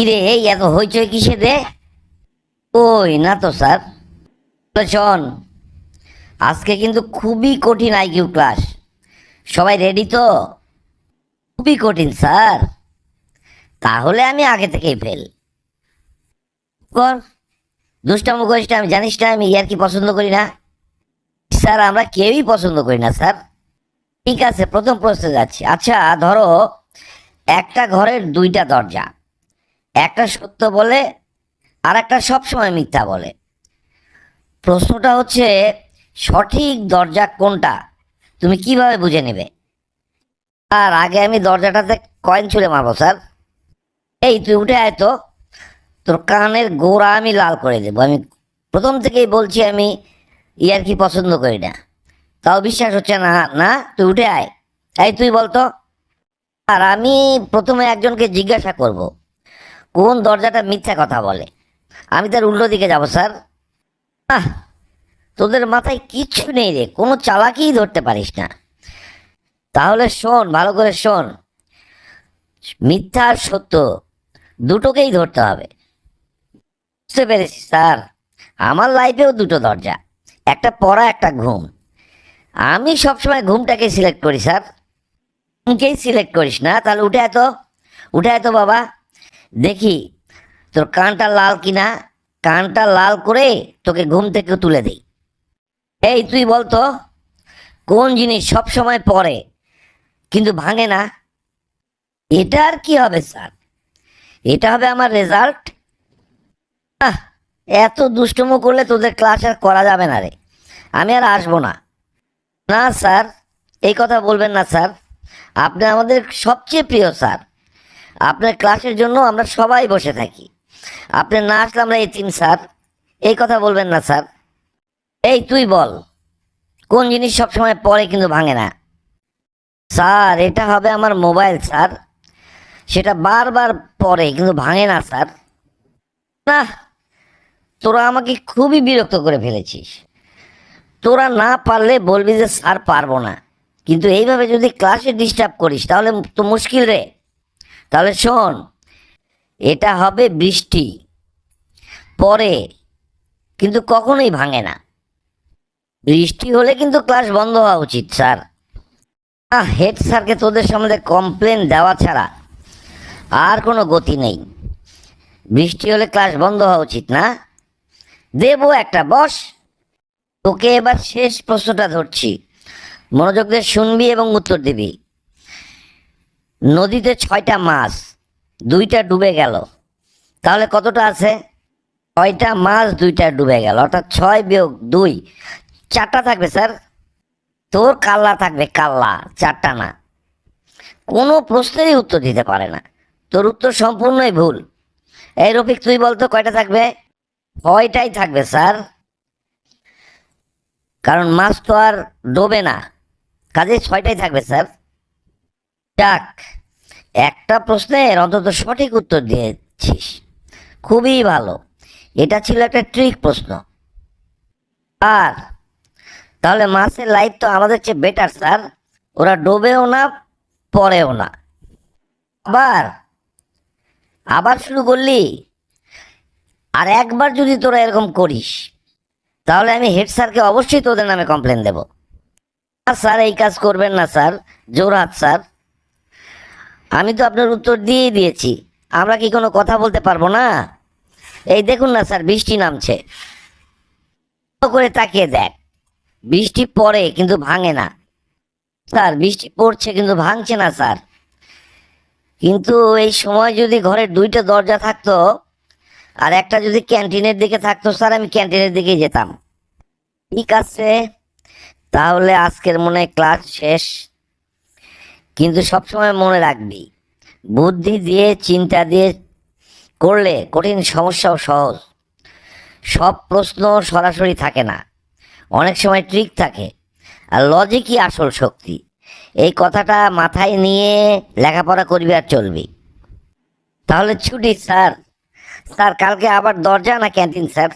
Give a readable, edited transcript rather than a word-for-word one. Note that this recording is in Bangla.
কিরে এই এত হইচই কিসে দে? ওই না তো স্যার। শোন, আজকে কিন্তু খুবই কঠিন আইকিউ ক্লাস। সবাই রেডি তো? খুবই কঠিন স্যার। তাহলে আমি আগে থেকেই ফেল কর। দুষ্টামো করিস না, আমি জানিস না আমি ইয়ার কি পছন্দ করি না। স্যার আমরা কেউই পছন্দ করি না স্যার। ঠিক আছে, প্রথম প্রশ্নে যাচ্ছি। আচ্ছা ধরো, একটা ঘরের দুইটা দরজা, একটা সত্য বলে আর একটা সবসময় মিথ্যা বলে। প্রশ্নটা হচ্ছে, সঠিক দরজা কোনটা তুমি কিভাবে বুঝে নেবে? আর আগে আমি দরজাটাতে কয়েন ছুঁড়ে মারবো স্যার। এই তুই উঠে আয় তো, তোর কানের গোড়া আমি লাল করে দেবো। আমি প্রথম থেকেই বলছি আমি ইয়ার কি পছন্দ করি না, তাও বিশ্বাস হচ্ছে না। না তুই উঠে আয়। এই তুই বলতো। আর আমি প্রথমে একজনকে জিজ্ঞাসা করব কোন দরজাটা মিথ্যা কথা বলে। আমি তার উল্টো দিকে যাব স্যার। আহ, তোদের মাথায় কিচ্ছু নেই রে, কোনো চালাকিই ধরতে পারিস না। তাহলে শোন, ভালো করে শোন। মিথ্যা আর সত্য দুটোকেই ধরতে হবে। বুঝতে পেরেছি স্যার। আমার লাইফেও দুটো দরজা, একটা পড়া একটা ঘুম। আমি সবসময় ঘুমটাকে সিলেক্ট করি স্যার। ঘুমকেই সিলেক্ট করিস না? তাহলে উঠে এত, উঠে এত বাবা, দেখি তোর কানটা লাল কিনা। কানটা লাল করে তোকে ঘুম থেকে তুলে দিই। এই তুই বলতো, কোন জিনিস সব সময় পড়ে কিন্তু ভাঙে না? এটা আর কি হবে স্যার? এটা হবে আমার রেজাল্ট। আহ, এত দুষ্টুমো করলে তোদের ক্লাস আর করা যাবে না রে। আমি আর আসবো না। না স্যার, এই কথা বলবেন না স্যার। আপনি আমাদের সবচেয়ে প্রিয় স্যার। আপনার ক্লাসের জন্য আমরা সবাই বসে থাকি। আপনি না আসলে আমরা এতিম স্যার। এই কথা বলবেন না স্যার। এই তুই বল, কোন জিনিস সবসময় পড়ে কিন্তু ভাঙে না? স্যার এটা হবে আমার মোবাইল স্যার। সেটা বারবার পড়ে কিন্তু ভাঙে না স্যার। না, তোরা আমাকে খুবই বিরক্ত করে ফেলেছিস। তোরা না পারলে বলবি যে স্যার পারবো না, কিন্তু এইভাবে যদি ক্লাসে ডিস্টার্ব করিস তাহলে তো মুশকিল রে। তাহলে শোন, এটা হবে বৃষ্টি। পরে কিন্তু কখনোই ভাঙে না। বৃষ্টি হলে কিন্তু ক্লাস বন্ধ হওয়া উচিত স্যার। হেড স্যারকে তোদের সম্বন্ধে কমপ্লেন দেওয়া ছাড়া আর কোনো গতি নেই। বৃষ্টি হলে ক্লাস বন্ধ হওয়া উচিত না। দেবো একটা, বস। তোকে এবার শেষ প্রশ্নটা ধরছি, মনোযোগ দিয়ে শুনবি এবং উত্তর দিবি। নদীতে 6টা মাছ, 2টা ডুবে গেল, তাহলে কতটা আছে? 6টা মাছ 2টা ডুবে গেল, অর্থাৎ 6 - 2, 4টা থাকবে স্যার। তোর কাল্লা থাকবে, কাল্লা, 4টা না। কোনো প্রশ্নেরই উত্তর দিতে পারে না। তোর উত্তর সম্পূর্ণই ভুল। এই রফিক তুই বলতো কয়টা থাকবে? 6টাই থাকবে স্যার, কারণ মাছ তো আর ডোবে না, কাজে 6টাই থাকবে স্যার। যাক, একটা প্রশ্নের অন্তত সঠিক উত্তর দিয়েছিস, খুবই ভালো। এটা ছিল একটা ট্রিক প্রশ্ন। আর তাহলে মাছের লাইফ তো আমাদের চেয়ে বেটার স্যার। ওরা ডোবেও না, পড়েও না। আবার আবার শুরু করলি? আর একবার যদি তোরা এরকম করিস তাহলে আমি হেড স্যারকে অবশ্যই তোদের নামে কমপ্লেন দেব। না স্যার, এই কাজ করবেন না স্যার। জোরহাত স্যার। আমি তো আপনার উত্তর দিয়েই দিয়েছি, আমরা কি কোনো কথা বলতে পারবো না? এই দেখুন না স্যার, বৃষ্টি নামছে। ভালো করে তাকিয়ে দেখ, বৃষ্টি পড়ে কিন্তু ভাঙে না। স্যার বৃষ্টি পড়ছে কিন্তু ভাঙছে না স্যার। কিন্তু এই সময় যদি ঘরের 2টা দরজা থাকতো আর একটা যদি ক্যান্টিনের দিকে থাকতো স্যার, আমি ক্যান্টিনের দিকেই যেতাম। ঠিক আছে, তাহলে আজকের মনে হয় ক্লাস শেষ। কিন্তু সবসময় মনে রাখবি, বুদ্ধি দিয়ে চিন্তা দিয়ে করলে কঠিন সমস্যাও সহজ। সব প্রশ্ন সরাসরি থাকে না, অনেক সময় ট্রিক থাকে। আর লজিকই আসল শক্তি। এই কথাটা মাথায় নিয়ে লেখাপড়া করবি আর চলবি। তাহলে ছুটি স্যার। স্যার কালকে আবার দরজা না ক্যান্টিন স্যার?